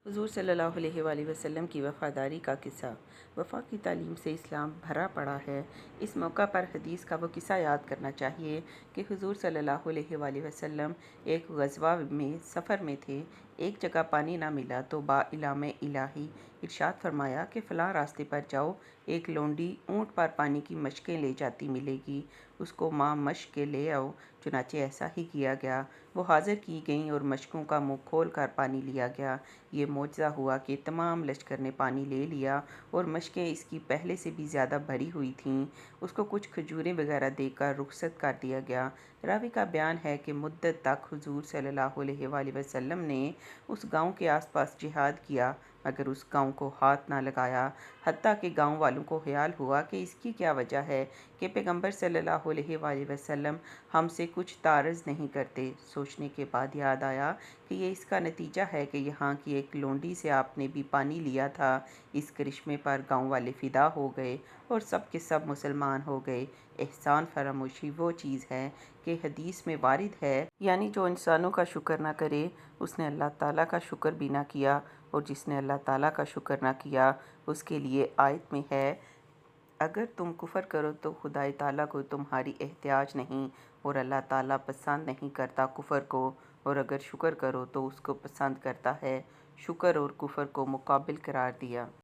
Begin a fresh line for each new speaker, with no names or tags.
حضور صلی اللہ علیہ وآلہ وسلم کی وفاداری کا قصہ۔ وفا کی تعلیم سے اسلام بھرا پڑا ہے۔ اس موقع پر حدیث کا وہ قصہ یاد کرنا چاہیے کہ حضور صلی اللہ علیہ وآلہ وسلم ایک غزوہ میں سفر میں تھے۔ ایک جگہ پانی نہ ملا تو با اعلام الہی ارشاد فرمایا کہ فلاں راستے پر جاؤ، ایک لونڈی اونٹ پر پانی کی مشکیں لے جاتی ملے گی، اس کو ماں مشک کے لے آؤ۔ چنانچہ ایسا ہی کیا گیا۔ وہ حاضر کی گئیں اور مشکوں کا منہ کھول کر پانی لیا گیا۔ یہ معجزہ ہوا کہ تمام لشکر نے پانی لے لیا اور مشکیں اس کی پہلے سے بھی زیادہ بھری ہوئی تھیں۔ اس کو کچھ کھجوریں وغیرہ دے کر رخصت کر دیا گیا۔ راوی کا بیان ہے کہ مدت تک حضور صلی اللہ علیہ وآلہ وسلم نے اس گاؤں کے آس پاس جہاد کیا مگر اس گاؤں کو ہاتھ نہ لگایا، حتیٰ کہ گاؤں والوں کو خیال ہوا کہ اس کی کیا وجہ ہے کہ پیغمبر صلی اللہ علیہ وآلہ وسلم ہم سے کچھ تعارض نہیں کرتے۔ سوچنے کے بعد یاد آیا کہ یہ اس کا نتیجہ ہے کہ یہاں کی ایک لونڈی سے آپ نے بھی پانی لیا تھا۔ اس کرشمے پر گاؤں والے فدا ہو گئے اور سب کے سب مسلمان ہو گئے۔ احسان فراموشی وہ چیز ہے کہ حدیث میں وارد ہے، یعنی جو انسانوں کا شکر نہ کرے اس نے اللہ تعالیٰ کا شکر بھی نہ کیا، اور جس نے اللہ تعالیٰ کا شکر نہ کیا اس کے لیے آیت میں ہے، اگر تم کفر کرو تو خدائے تعالیٰ کو تمہاری احتیاج نہیں، اور اللہ تعالیٰ پسند نہیں کرتا کفر کو، اور اگر شکر کرو تو اس کو پسند کرتا ہے۔ شکر اور کفر کو مقابل قرار دیا۔